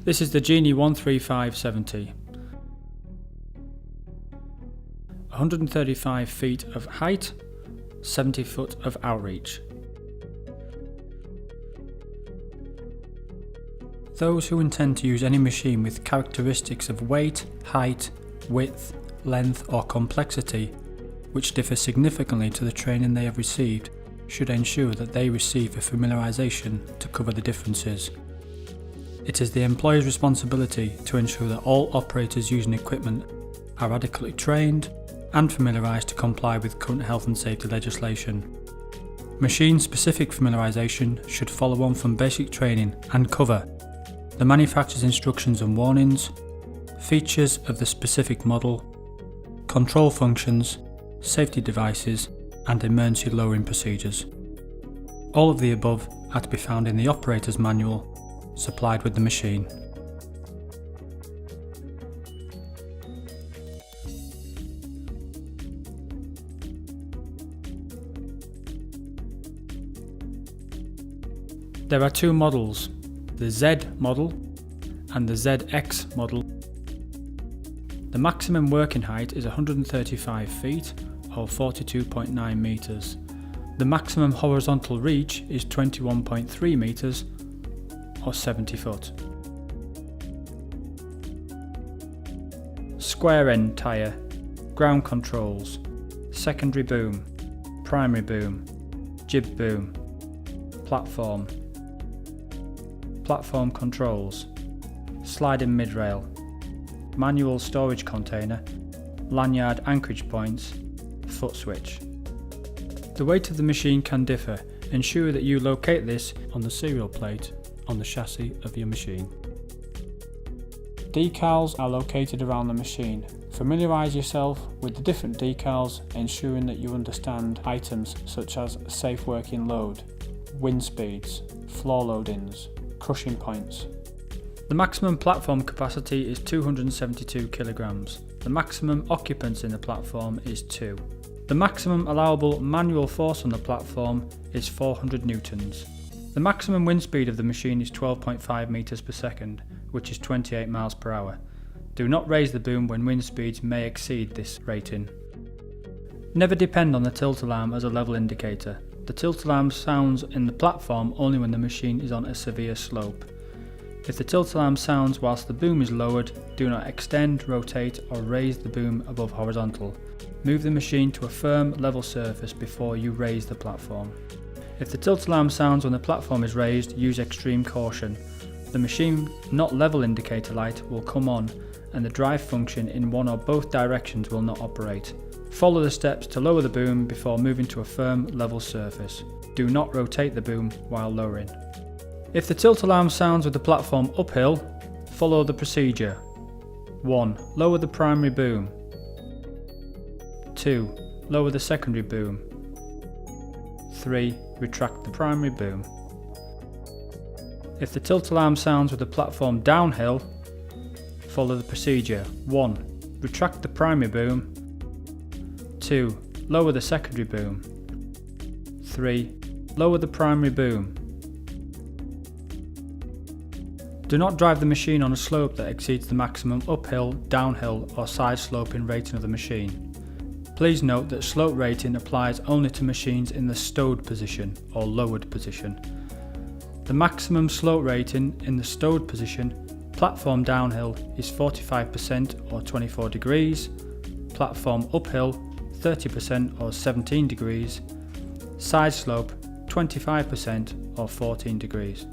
This is the Genie 13570. 135 feet of height, 70 foot of outreach. Those who intend to use any machine with characteristics of weight, height, width, length or complexity which differ significantly to the training they have received should ensure that they receive a familiarisation to cover the differences. It is the employer's responsibility to ensure that all operators using equipment are adequately trained and familiarised to comply with current health and safety legislation. Machine-specific familiarisation should follow on from basic training and cover the manufacturer's instructions and warnings, features of the specific model, control functions, safety devices and emergency lowering procedures. All of the above are to be found in the operator's manual supplied with the machine. There are two models, the Z model and the ZX model. The maximum working height is 135 feet or 42.9 meters. The maximum horizontal reach is 21.3 meters or 70 foot. Square end tyre, ground controls, secondary boom, primary boom, jib boom, platform, platform controls, sliding midrail, manual storage container, lanyard anchorage points, foot switch. The weight of the machine can differ. Ensure that you locate this on the serial plate on the chassis of your machine. Decals are located around the machine. Familiarise yourself with the different decals, ensuring that you understand items such as safe working load, wind speeds, floor loadings, crushing points. The maximum platform capacity is 272 kilograms. The maximum occupants in the platform is 2. The maximum allowable manual force on the platform is 400 newtons. The maximum wind speed of the machine is 12.5 meters per second, which is 28 miles per hour. Do not raise the boom when wind speeds may exceed this rating. Never depend on the tilt alarm as a level indicator. The tilt alarm sounds in the platform only when the machine is on a severe slope. If the tilt alarm sounds whilst the boom is lowered, do not extend, rotate or raise the boom above horizontal. Move the machine to a firm, level surface before you raise the platform. If the tilt alarm sounds when the platform is raised, use extreme caution. The machine not level indicator light will come on and the drive function in one or both directions will not operate. Follow the steps to lower the boom before moving to a firm, level surface. Do not rotate the boom while lowering. If the tilt alarm sounds with the platform uphill, follow the procedure. 1. Lower the primary boom. 2. Lower the secondary boom. 3. Retract the primary boom. If the tilt alarm sounds with the platform downhill, follow the procedure. 1. Retract the primary boom. 2. Lower the secondary boom. 3. Lower the primary boom. Do not drive the machine on a slope that exceeds the maximum uphill, downhill or side sloping rating of the machine. Please note that slope rating applies only to machines in the stowed position or lowered position. The maximum slope rating in the stowed position, platform downhill, is 45% or 24 degrees, platform uphill 30% or 17 degrees, side slope 25% or 14 degrees.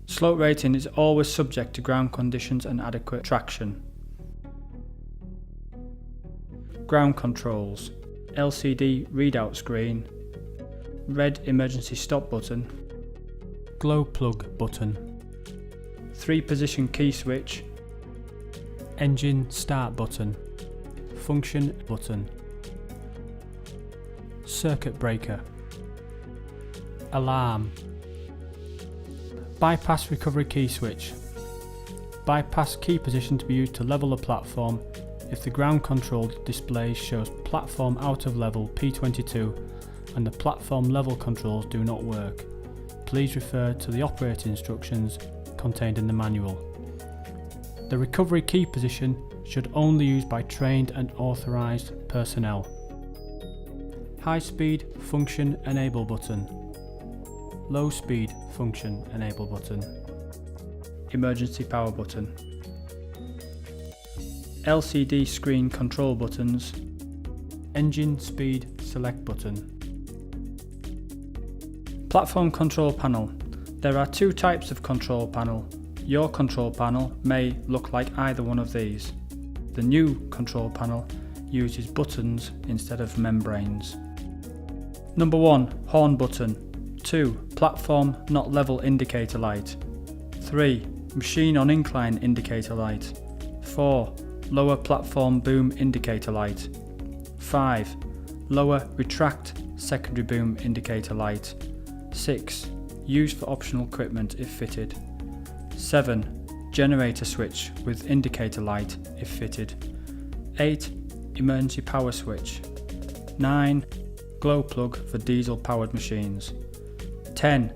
Slope rating is always subject to ground conditions and adequate traction. Ground controls, LCD readout screen, red emergency stop button, glow plug button, 3-position key switch, engine start button, function button, circuit breaker, alarm, bypass recovery key switch, bypass key position to be used to level the platform if the ground control display shows platform out of level P22 and the platform level controls do not work. Please refer to the operating instructions contained in the manual. The recovery key position should only be used by trained and authorised personnel. High speed function enable button. Low speed function enable button. Emergency power button. LCD screen control buttons. Engine speed select button. Platform control panel. There are two types of control panel. Your control panel may look like either one of these. The new control panel uses buttons instead of membranes. Number 1. Horn button. 2. Platform not level indicator light. 3. Machine on incline indicator light. 4. Lower platform boom indicator light. 5. Lower retract secondary boom indicator light. 6. Used for optional equipment if fitted. 7. Generator switch with indicator light if fitted. 8. Emergency power switch. 9. Glow plug for diesel powered machines. 10.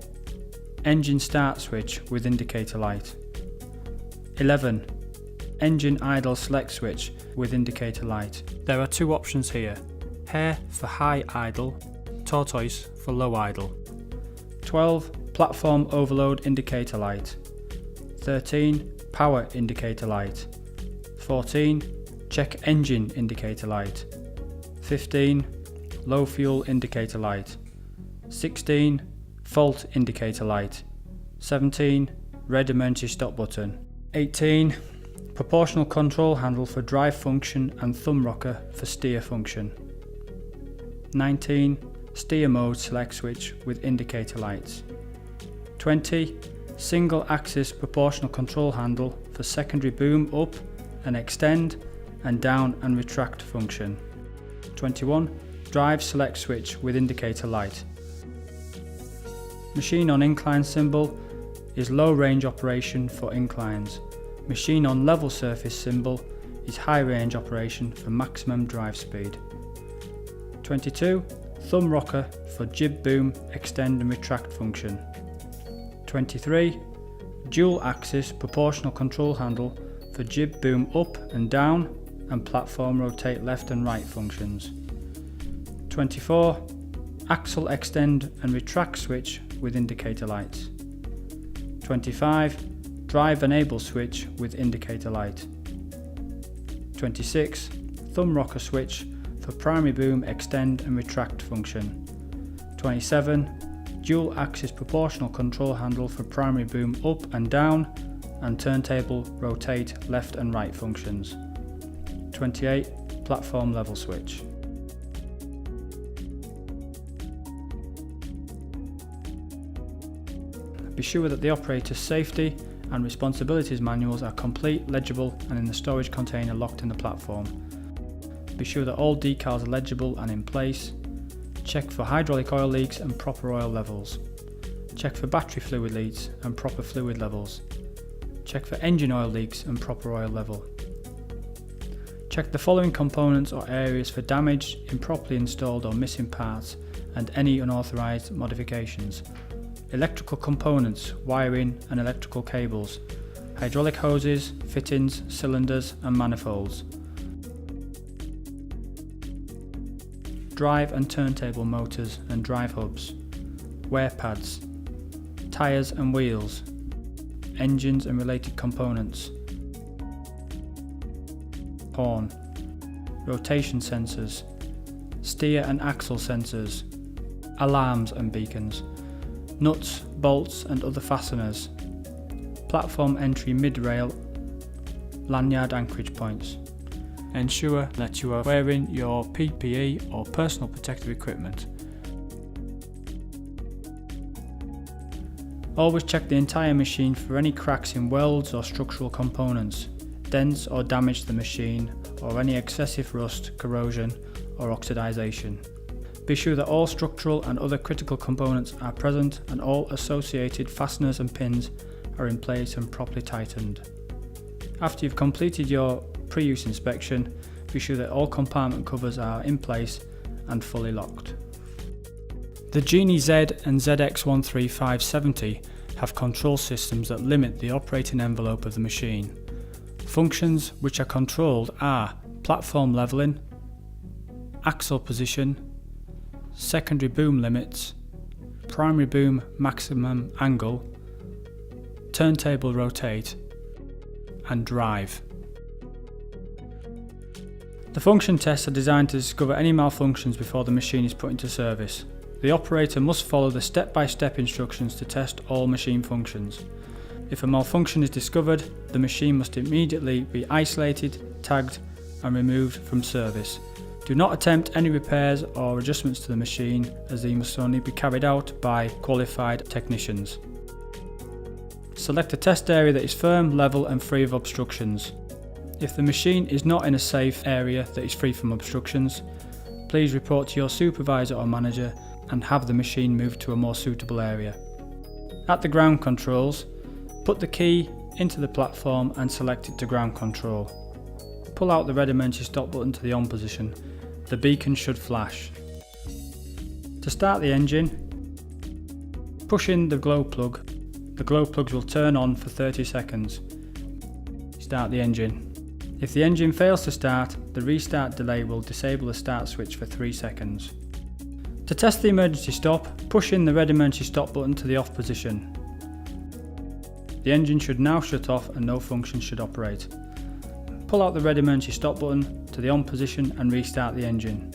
Engine start switch with indicator light. 11. Engine idle select switch with indicator light. There are two options here. Hare for high idle, tortoise for low idle. 12. Platform overload indicator light. 13. Power indicator light. 14. Check engine indicator light. 15. Low fuel indicator light. 16. Fault indicator light. 17. Red emergency stop button. 18. Proportional control handle for drive function and thumb rocker for steer function. 19. Steer mode select switch with indicator lights. 20. Single axis proportional control handle for secondary boom up and extend and down and retract function. 21. Drive select switch with indicator light. Machine on incline symbol is low range operation for inclines. Machine on level surface symbol is high range operation for maximum drive speed. 22. Thumb rocker for jib boom extend and retract function. 23. Dual axis proportional control handle for jib boom up and down and platform rotate left and right functions. 24. Axle extend and retract switch with indicator lights. 25. Drive enable switch with indicator light. 26. Thumb rocker switch for primary boom extend and retract function. 27. Dual axis proportional control handle for primary boom up and down and turntable rotate left and right functions. 28. Platform level switch. Be sure that the operator's safety and responsibilities manuals are complete, legible and in the storage container locked in the platform. Be sure that all decals are legible and in place. Check for hydraulic oil leaks and proper oil levels. Check for battery fluid leaks and proper fluid levels. Check for engine oil leaks and proper oil level. Check the following components or areas for damaged, improperly installed or missing parts and any unauthorised modifications. Electrical components, wiring and electrical cables, hydraulic hoses, fittings, cylinders and manifolds. Drive and turntable motors and drive hubs, wear pads, tyres and wheels, engines and related components, horn, rotation sensors, steer and axle sensors, alarms and beacons, nuts, bolts and other fasteners, platform entry mid-rail, lanyard anchorage points. Ensure that you are wearing your PPE or personal protective equipment. Always check the entire machine for any cracks in welds or structural components, dents or damage to the machine, or any excessive rust, corrosion or oxidization. Be sure that all structural and other critical components are present and all associated fasteners and pins are in place and properly tightened. After you've completed your pre-use inspection, be sure that all compartment covers are in place and fully locked. The Genie Z and ZX13570 have control systems that limit the operating envelope of the machine. Functions which are controlled are platform leveling, axle position, secondary boom limits, primary boom maximum angle, turntable rotate, and drive. The function tests are designed to discover any malfunctions before the machine is put into service. The operator must follow the step-by-step instructions to test all machine functions. If a malfunction is discovered, the machine must immediately be isolated, tagged, and removed from service. Do not attempt any repairs or adjustments to the machine, as they must only be carried out by qualified technicians. Select a test area that is firm, level, and free of obstructions. If the machine is not in a safe area that is free from obstructions, please report to your supervisor or manager and have the machine moved to a more suitable area. At the ground controls, put the key into the platform and select it to ground control. Pull out the red emergency stop button to the on position. The beacon should flash. To start the engine, push in the glow plug. The glow plugs will turn on for 30 seconds. Start the engine. If the engine fails to start, the restart delay will disable the start switch for 3 seconds. To test the emergency stop, push in the red emergency stop button to the off position. The engine should now shut off and no function should operate. Pull out the red emergency stop button to the on position and restart the engine.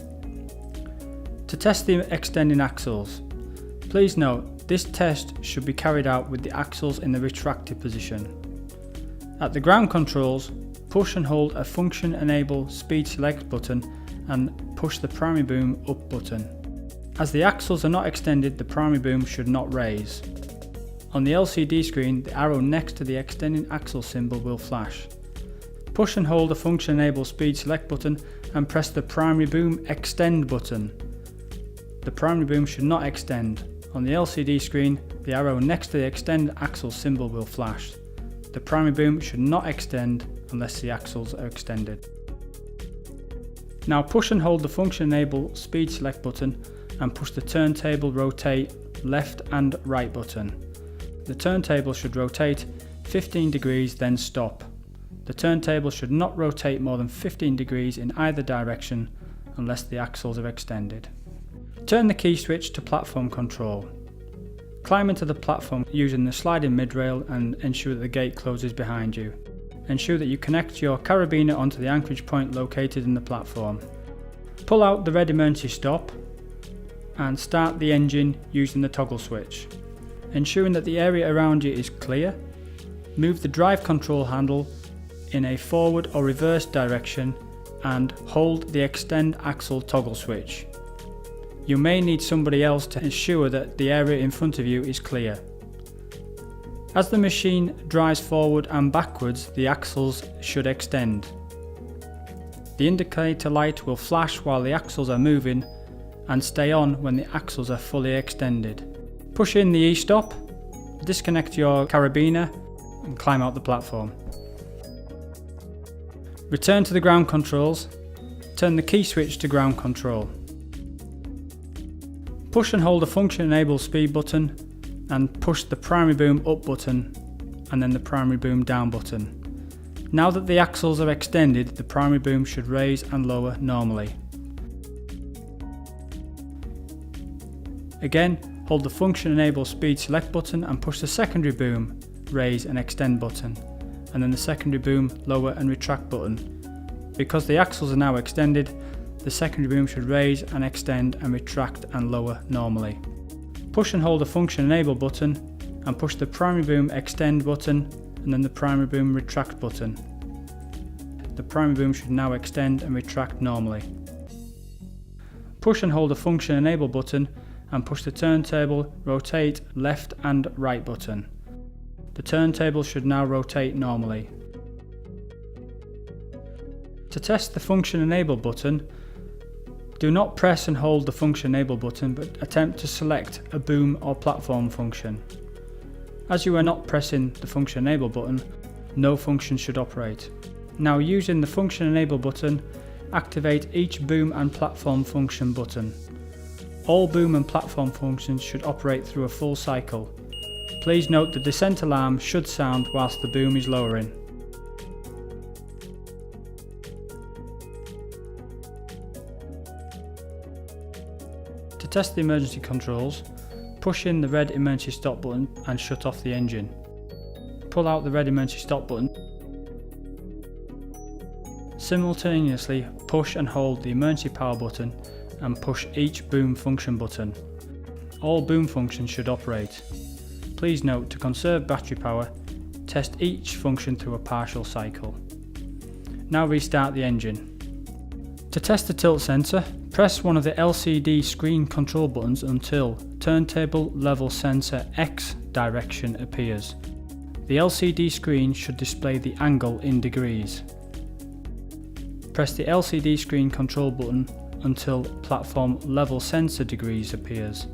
To test the extending axles, please note this test should be carried out with the axles in the retracted position. At the ground controls, push and hold a function enable speed select button and push the primary boom up button. As the axles are not extended, the primary boom should not raise. On the LCD screen, the arrow next to the extending axle symbol will flash. Push and hold the function enable speed select button and press the primary boom extend button. The primary boom should not extend. On the LCD screen, the arrow next to the extend axle symbol will flash. The primary boom should not extend unless the axles are extended. Now push and hold the function enable speed select button and push the turntable rotate left and right button. The turntable should rotate 15 degrees then stop. The turntable should not rotate more than 15 degrees in either direction unless the axles are extended. Turn the key switch to platform control. Climb into the platform using the sliding mid-rail and ensure that the gate closes behind you. Ensure that you connect your carabiner onto the anchorage point located in the platform. Pull out the red emergency stop and start the engine using the toggle switch. Ensuring that the area around you is clear, move the drive control handle in a forward or reverse direction and hold the extend axle toggle switch. You may need somebody else to ensure that the area in front of you is clear. As the machine drives forward and backwards, the axles should extend. The indicator light will flash while the axles are moving and stay on when the axles are fully extended. Push in the e-stop, disconnect your carabiner and climb out the platform. Return to the ground controls, turn the key switch to ground control. Push and hold the function enable speed button and push the primary boom up button and then the primary boom down button. Now that the axles are extended, the primary boom should raise and lower normally. Again, hold the function enable speed select button and push the secondary boom, raise and extend button, and then the secondary boom lower and retract button. Because the axles are now extended, the secondary boom should raise and extend and retract and lower normally. Push and hold the function enable button and push the primary boom extend button and then the primary boom retract button. The primary boom should now extend and retract normally. Push and hold the function enable button and push the turntable rotate left and right button. The turntable should now rotate normally. To test the function enable button, do not press and hold the function enable button but attempt to select a boom or platform function. As you are not pressing the function enable button, no function should operate. Now using the function enable button, activate each boom and platform function button. All boom and platform functions should operate through a full cycle. Please note the descent alarm should sound whilst the boom is lowering. To test the emergency controls, push in the red emergency stop button and shut off the engine. Pull out the red emergency stop button. Simultaneously push and hold the emergency power button and push each boom function button. All boom functions should operate. Please note, to conserve battery power, test each function through a partial cycle. Now restart the engine. To test the tilt sensor, press one of the LCD screen control buttons until turntable level sensor X direction appears. The LCD screen should display the angle in degrees. Press the LCD screen control button until platform level sensor degrees appears.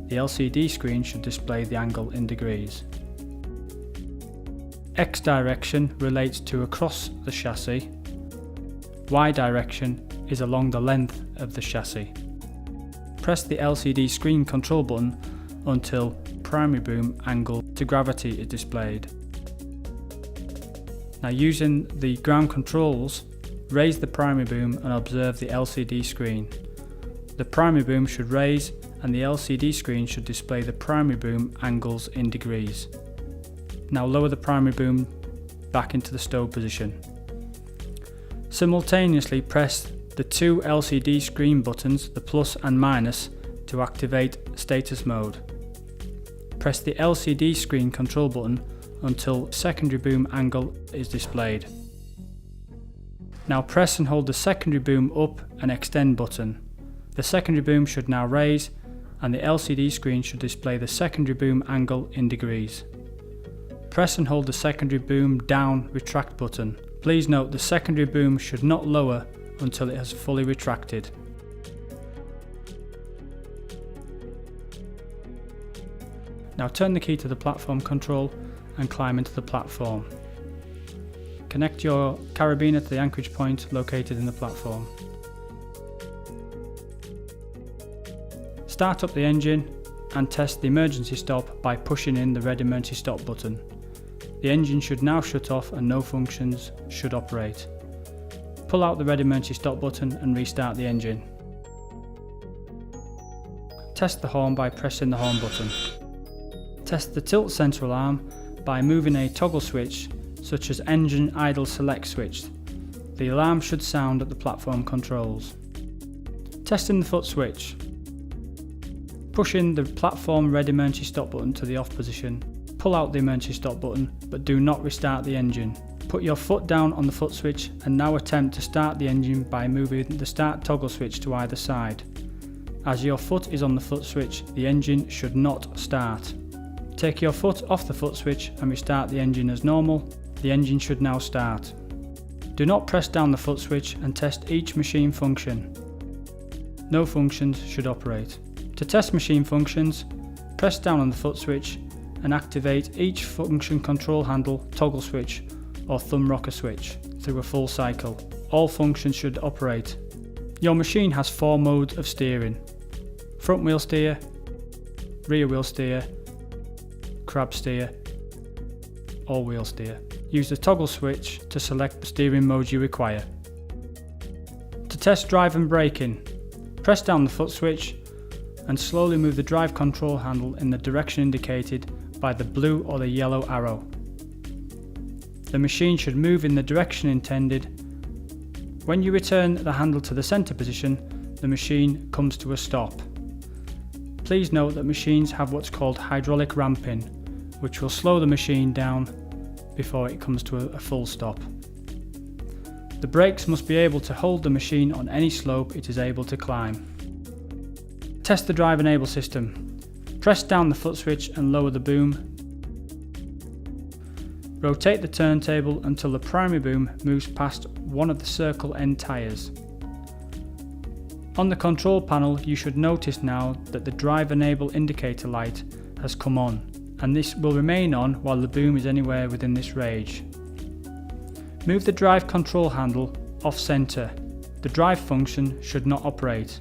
The LCD screen should display the angle in degrees. X direction relates to across the chassis. Y direction is along the length of the chassis. Press the LCD screen control button until primary boom angle to gravity is displayed. Now, using the ground controls, raise the primary boom and observe the LCD screen. The primary boom should raise and the LCD screen should display the primary boom angles in degrees. Now lower the primary boom back into the stow position. Simultaneously press the two LCD screen buttons, the plus and minus, to activate status mode. Press the LCD screen control button until secondary boom angle is displayed. Now press and hold the secondary boom up and extend button. The secondary boom should now raise and the LCD screen should display the secondary boom angle in degrees. Press and hold the secondary boom down retract button. Please note the secondary boom should not lower until it has fully retracted. Now turn the key to the platform control and climb into the platform. Connect your carabiner to the anchorage point located in the platform. Start up the engine and test the emergency stop by pushing in the red emergency stop button. The engine should now shut off and no functions should operate. Pull out the red emergency stop button and restart the engine. Test the horn by pressing the horn button. Test the tilt sensor alarm by moving a toggle switch such as engine idle select switch. The alarm should sound at the platform controls. Testing the foot switch. Push in the platform red emergency stop button to the off position. Pull out the emergency stop button, but do not restart the engine. Put your foot down on the foot switch and now attempt to start the engine by moving the start toggle switch to either side. As your foot is on the foot switch, the engine should not start. Take your foot off the foot switch and restart the engine as normal. The engine should now start. Do not press down the foot switch and test each machine function. No functions should operate. To test machine functions, press down on the foot switch and activate each function control handle, toggle switch or thumb rocker switch through a full cycle. All functions should operate. Your machine has 4 modes of steering: front wheel steer, rear wheel steer, crab steer, all wheel steer. Use the toggle switch to select the steering mode you require. To test drive and braking, press down the foot switch and slowly move the drive control handle in the direction indicated by the blue or the yellow arrow. The machine should move in the direction intended. When you return the handle to the center position, the machine comes to a stop. Please note that machines have what's called hydraulic ramping, which will slow the machine down before it comes to a full stop. The brakes must be able to hold the machine on any slope it is able to climb. Test the drive enable system. Press down the foot switch and lower the boom. Rotate the turntable until the primary boom moves past one of the circle end tyres. On the control panel, you should notice now that the drive enable indicator light has come on, and this will remain on while the boom is anywhere within this range. Move the drive control handle off center. The drive function should not operate.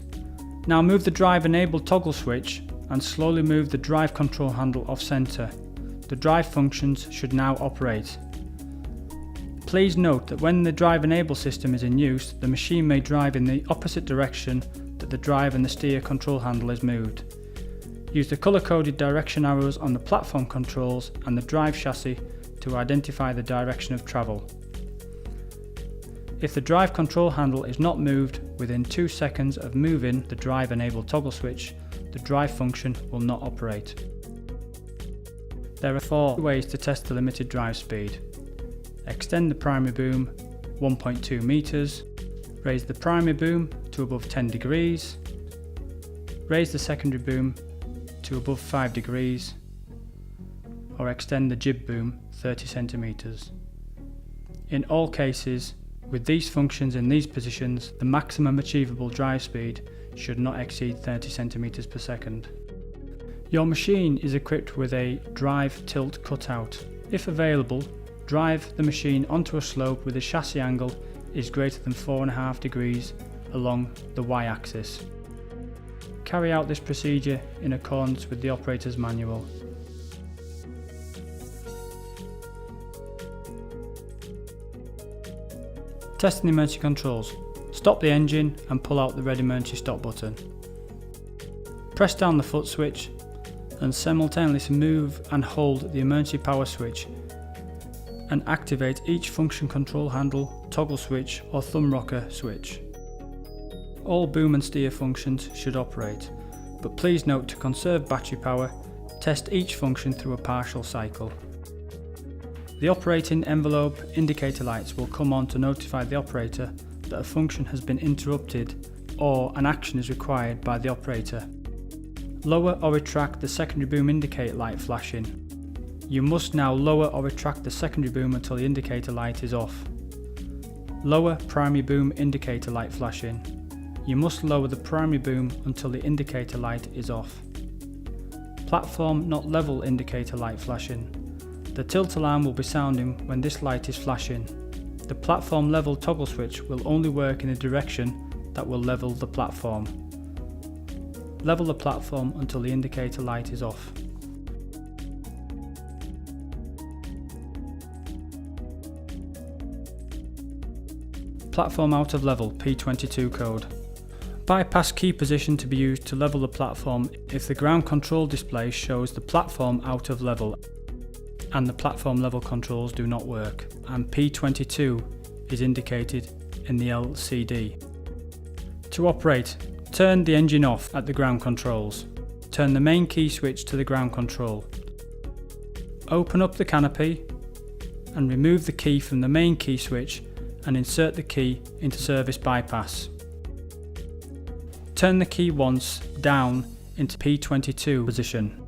Now move the drive enable toggle switch and slowly move the drive control handle off center. the drive functions should now operate. Please note that when the drive enable system is in use, the machine may drive in the opposite direction that the drive and the steer control handle is moved. Use the colour-coded direction arrows on the platform controls and the drive chassis to identify the direction of travel. If the drive control handle is not moved within 2 seconds of moving the drive enable toggle switch, the drive function will not operate. There are 4 ways to test the limited drive speed. Extend the primary boom 1.2 meters, raise the primary boom to above 10 degrees, raise the secondary boom to above 5 degrees, or extend the jib boom 30 centimeters. In all cases, with these functions in these positions, the maximum achievable drive speed should not exceed 30 centimeters per second. Your machine is equipped with a drive tilt cutout. If available, drive the machine onto a slope with a chassis angle is greater than 4.5 degrees along the y-axis. Carry out this procedure in accordance with the operator's manual. Testing the emergency controls. Stop the engine and pull out the red emergency stop button. Press down the foot switch and simultaneously move and hold the emergency power switch and activate each function control handle, toggle switch or thumb rocker switch. All boom and steer functions should operate, but please note to conserve battery power, test each function through a partial cycle. The operating envelope indicator lights will come on to notify the operator that a function has been interrupted or an action is required by the operator. Lower or retract the secondary boom indicator light flashing. You must now lower or retract the secondary boom until the indicator light is off. Lower primary boom indicator light flashing. You must lower the primary boom until the indicator light is off. Platform not level indicator light flashing. The tilt alarm will be sounding when this light is flashing. The platform level toggle switch will only work in a direction that will level the platform. Level the platform until the indicator light is off. Platform out of level P22 code. Bypass key position to be used to level the platform if the ground control display shows the platform out of level and the platform level controls do not work, and P22 is indicated in the LCD. To operate, turn the engine off at the ground controls. Turn the main key switch to the ground control. Open up the canopy and remove the key from the main key switch and insert the key into service bypass. Turn the key once down into P22 position.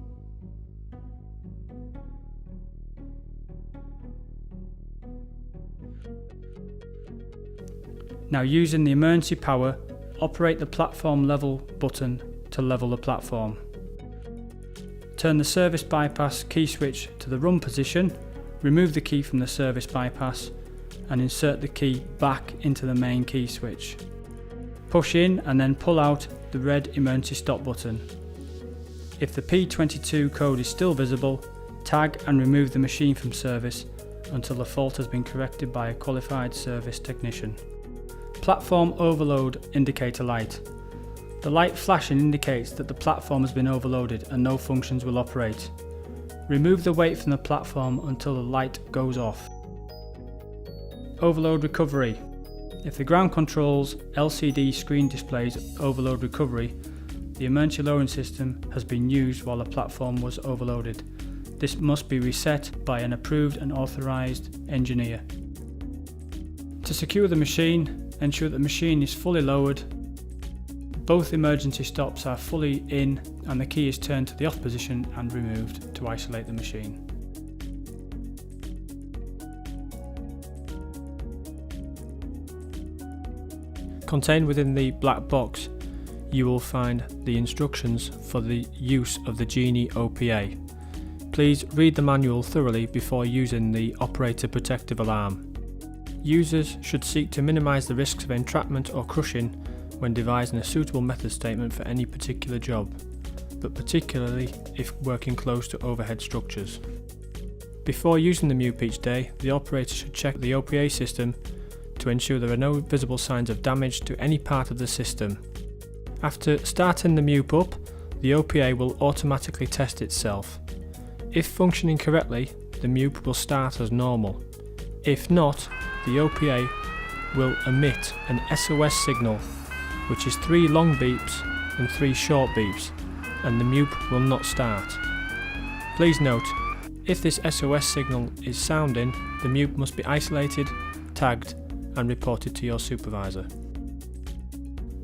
Now, using the emergency power, operate the platform level button to level the platform. Turn the service bypass key switch to the run position, remove the key from the service bypass and insert the key back into the main key switch. Push in and then pull out the red emergency stop button. If the P22 code is still visible, tag and remove the machine from service until the fault has been corrected by a qualified service technician. Platform overload indicator light. The light flashing indicates that the platform has been overloaded and no functions will operate. Remove the weight from the platform until the light goes off. Overload recovery. If the ground controls LCD screen displays overload recovery, the emergency lowering system has been used while the platform was overloaded. This must be reset by an approved and authorised engineer. To secure the machine, ensure that the machine is fully lowered, both emergency stops are fully in and the key is turned to the off position and removed to isolate the machine. Contained within the black box, you will find the instructions for the use of the Genie OPA. Please read the manual thoroughly before using the operator protective alarm. Users should seek to minimise the risks of entrapment or crushing when devising a suitable method statement for any particular job, but particularly if working close to overhead structures. Before using the MEWP each day, the operator should check the OPA system to ensure there are no visible signs of damage to any part of the system. After starting the MEWP up, the OPA will automatically test itself. If functioning correctly, the MEWP will start as normal. If not, the OPA will emit an SOS signal, which is 3 long beeps and 3 short beeps, and the MEWP will not start. Please note, if this SOS signal is sounding, the MEWP must be isolated, tagged and reported to your supervisor.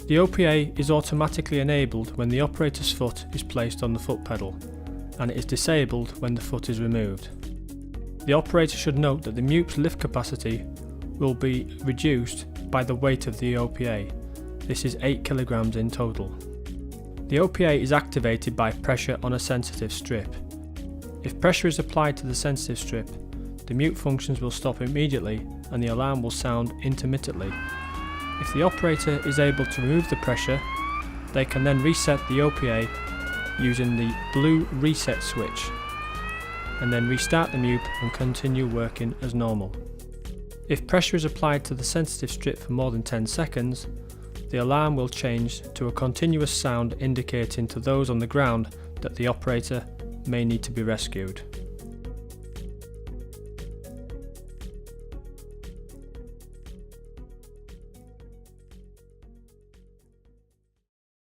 The OPA is automatically enabled when the operator's foot is placed on the foot pedal, and it is disabled when the foot is removed. The operator should note that the MEWP's lift capacity will be reduced by the weight of the OPA. This is 8 kg in total. The OPA is activated by pressure on a sensitive strip. If pressure is applied to the sensitive strip, the MEWP functions will stop immediately and the alarm will sound intermittently. If the operator is able to remove the pressure, they can then reset the OPA using the blue reset switch, and then restart the MEWP and continue working as normal. If pressure is applied to the sensitive strip for more than 10 seconds, the alarm will change to a continuous sound indicating to those on the ground that the operator may need to be rescued.